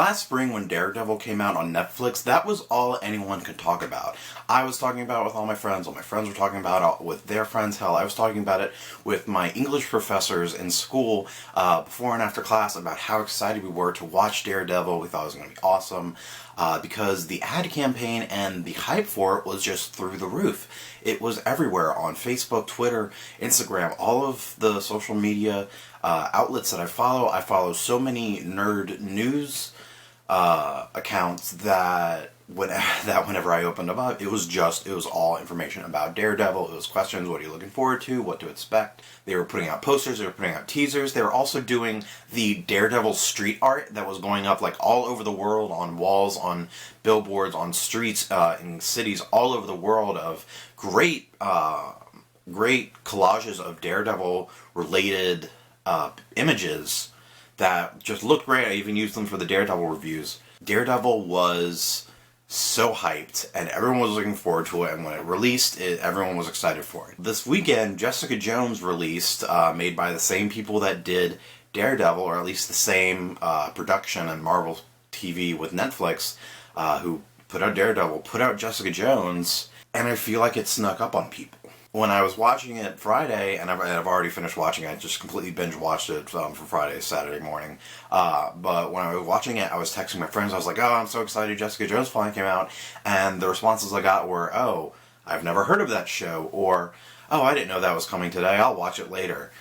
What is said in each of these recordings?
Last spring when Daredevil came out on Netflix, that was all anyone could talk about. I was talking about it with all my friends were talking about it with their friends, hell, I was talking about it with my English professors in school before and after class about how excited we were to watch Daredevil. We thought it was going to be awesome because the ad campaign and the hype for it was just through the roof. It was everywhere on Facebook, Twitter, Instagram, all of the social media outlets that I follow. I follow so many nerd news accounts that whenever I opened them up, it was all information about Daredevil. It was questions, what are you looking forward to, what to expect. They were putting out posters, they were putting out teasers. They were also doing the Daredevil street art that was going up like all over the world, on walls, on billboards, on streets, in cities all over the world, of great collages of Daredevil related images that just looked great. I even used them for the Daredevil reviews. Daredevil was so hyped, and everyone was looking forward to it, and when it released, everyone was excited for it. This weekend, Jessica Jones released, made by the same people that did Daredevil, or at least the same production and Marvel TV with Netflix, who put out Daredevil, put out Jessica Jones, and I feel like it snuck up on people. When I was watching it Friday, and I've already finished watching it, I just completely binge-watched it for Friday, Saturday morning. But when I was watching it, I was texting my friends. I was like, oh, I'm so excited, Jessica Jones finally came out. And the responses I got were, oh, I've never heard of that show. Or, oh, I didn't know that was coming today. I'll watch it later.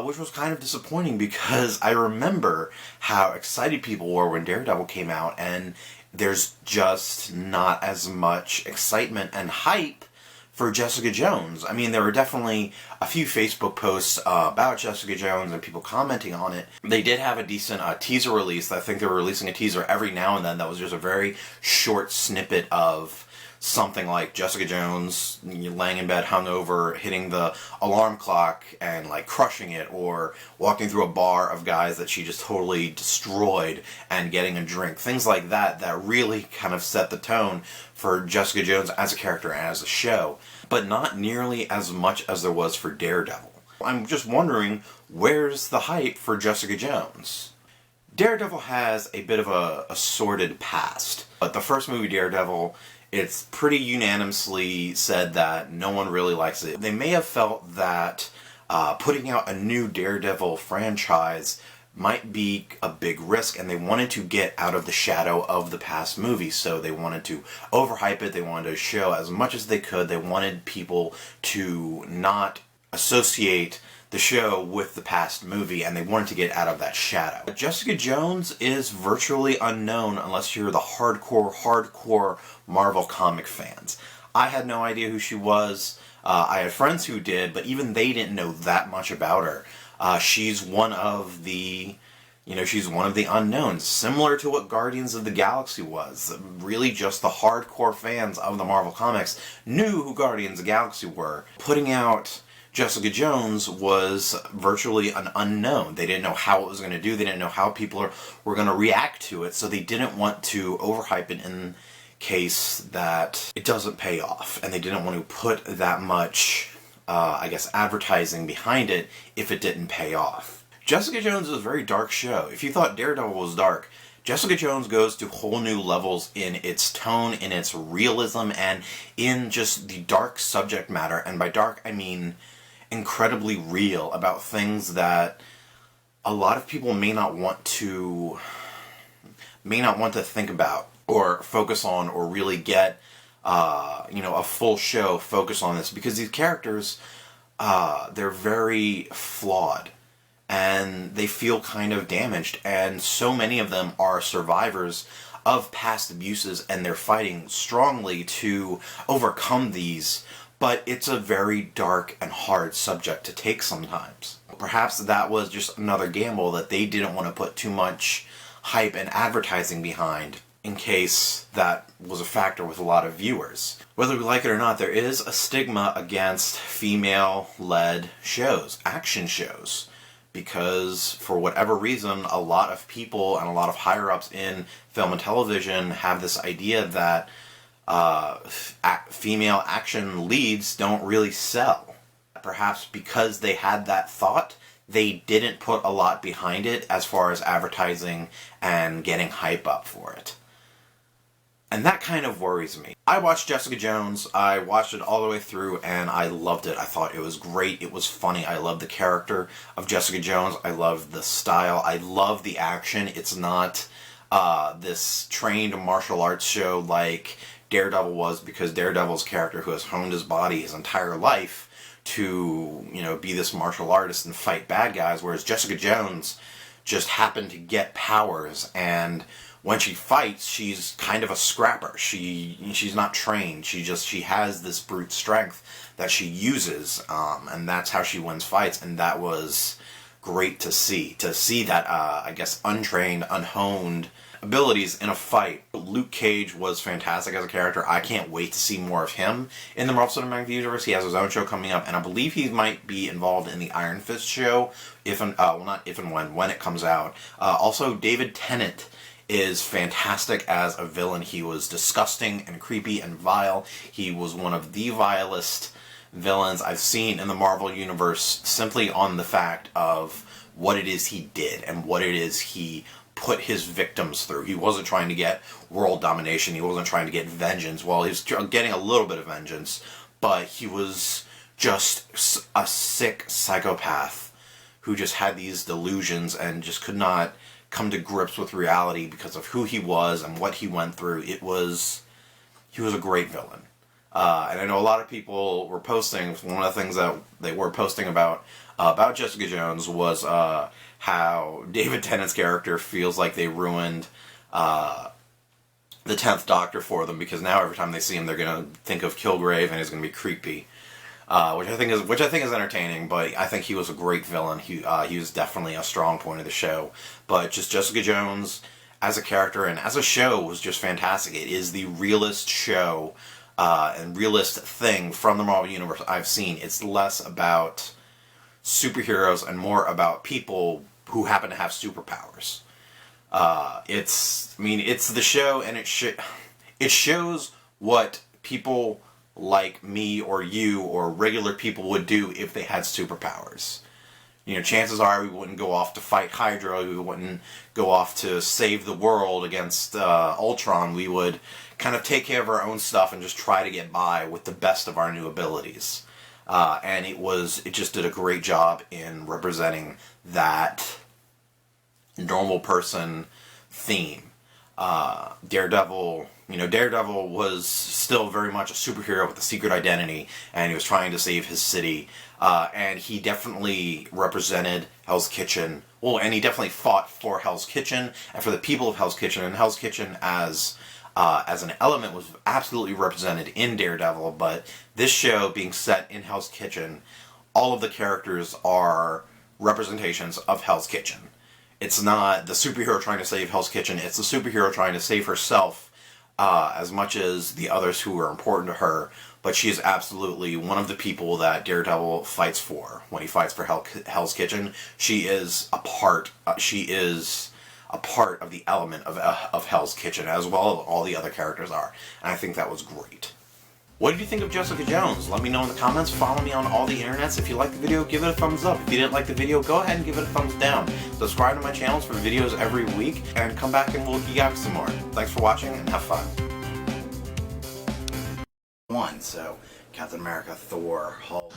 Which was kind of disappointing because I remember how excited people were when Daredevil came out. And there's just not as much excitement and hype for Jessica Jones. I mean, there were definitely a few Facebook posts about Jessica Jones and people commenting on it. They did have a decent teaser release. I think they were releasing a teaser every now and then that was just a very short snippet of something like Jessica Jones laying in bed hungover, hitting the alarm clock and like crushing it, or walking through a bar of guys that she just totally destroyed and getting a drink. Things like that that really kind of set the tone for Jessica Jones as a character and as a show, but not nearly as much as there was for Daredevil. I'm just wondering, where's the hype for Jessica Jones? Daredevil has a bit of a sordid past, but the first movie, Daredevil, it's pretty unanimously said that no one really likes it. They may have felt that putting out a new Daredevil franchise might be a big risk, and they wanted to get out of the shadow of the past movie, so they wanted to overhype it, they wanted to show as much as they could, they wanted people to not associate the show with the past movie, and they wanted to get out of that shadow. Jessica Jones is virtually unknown unless you're the hardcore Marvel comic fans. I had no idea who she was. I had friends who did, but even they didn't know that much about her. She's one of the unknowns, similar to what Guardians of the Galaxy was. Really just the hardcore fans of the Marvel Comics knew who Guardians of the Galaxy were. Putting out Jessica Jones was virtually an unknown. They didn't know how it was going to do, they didn't know how people were going to react to it, so they didn't want to overhype it in case that it doesn't pay off, and they didn't want to put that much advertising behind it if it didn't pay off. Jessica Jones is a very dark show. If you thought Daredevil was dark, Jessica Jones goes to whole new levels in its tone, in its realism, and in just the dark subject matter. And by dark, I mean incredibly real, about things that a lot of people may not want to think about or focus on, or really get a full show focus on this, because these characters, they're very flawed and they feel kind of damaged, and so many of them are survivors of past abuses, and they're fighting strongly to overcome these, but it's a very dark and hard subject to take sometimes. Perhaps that was just another gamble that they didn't want to put too much hype and advertising behind, in case that was a factor with a lot of viewers. Whether we like it or not, there is a stigma against female-led shows, action shows, because for whatever reason, a lot of people and a lot of higher-ups in film and television have this idea that female action leads don't really sell. Perhaps because they had that thought, they didn't put a lot behind it as far as advertising and getting hype up for it. And that kind of worries me. I watched Jessica Jones, I watched it all the way through, and I loved it. I thought it was great, it was funny, I loved the character of Jessica Jones, I loved the style, I love the action. It's not this trained martial arts show like Daredevil was, because Daredevil's character, who has honed his body his entire life to, you know, be this martial artist and fight bad guys, whereas Jessica Jones just happened to get powers, and when she fights, she's kind of a scrapper. She's not trained. She has this brute strength that she uses, and that's how she wins fights. And that was great to see. To see that, I guess, untrained, unhoned abilities in a fight. Luke Cage was fantastic as a character. I can't wait to see more of him in the Marvel Cinematic Universe. He has his own show coming up, and I believe he might be involved in the Iron Fist show, when it comes out. Also, David Tennant is fantastic as a villain. He was disgusting and creepy and vile. He was one of the vilest villains I've seen in the Marvel Universe, simply on the fact of what it is he did and what it is he put his victims through. He wasn't trying to get world domination. He wasn't trying to get vengeance. Well, he was getting a little bit of vengeance, but he was just a sick psychopath who just had these delusions and just could not come to grips with reality because of who he was and what he went through. He was a great villain. And I know a lot of people were posting, one of the things that they were posting about Jessica Jones was how David Tennant's character feels like they ruined the 10th Doctor for them, because now every time they see him they're going to think of Kilgrave and he's going to be creepy. Which I think is entertaining, but I think he was a great villain. He was definitely a strong point of the show. But just Jessica Jones as a character and as a show was just fantastic. It is the realest show and realist thing from the Marvel Universe I've seen. It's less about superheroes and more about people who happen to have superpowers. It's the show, and it shows what people like me or you or regular people would do if they had superpowers. You know, chances are we wouldn't go off to fight Hydra, we wouldn't go off to save the world against Ultron. We would kind of take care of our own stuff and just try to get by with the best of our new abilities. And it just did a great job in representing that normal person theme. Daredevil was still very much a superhero with a secret identity, and he was trying to save his city, and he definitely represented Hell's Kitchen. Well, and he definitely fought for Hell's Kitchen and for the people of Hell's Kitchen, and Hell's Kitchen as an element was absolutely represented in Daredevil. But this show being set in Hell's Kitchen, all of the characters are representations of Hell's Kitchen. It's not the superhero trying to save Hell's Kitchen, it's the superhero trying to save herself as much as the others who are important to her. But she is absolutely one of the people that Daredevil fights for. When he fights for Hell's Kitchen, she is a part of the element of Hell's Kitchen, as well as all the other characters are. And I think that was great. What did you think of Jessica Jones? Let me know in the comments. Follow me on all the internets. If you liked the video, give it a thumbs up. If you didn't like the video, go ahead and give it a thumbs down. Subscribe to my channels for videos every week, and come back and we'll geek out some more. Thanks for watching, and have fun. So Captain America, Thor, Hulk.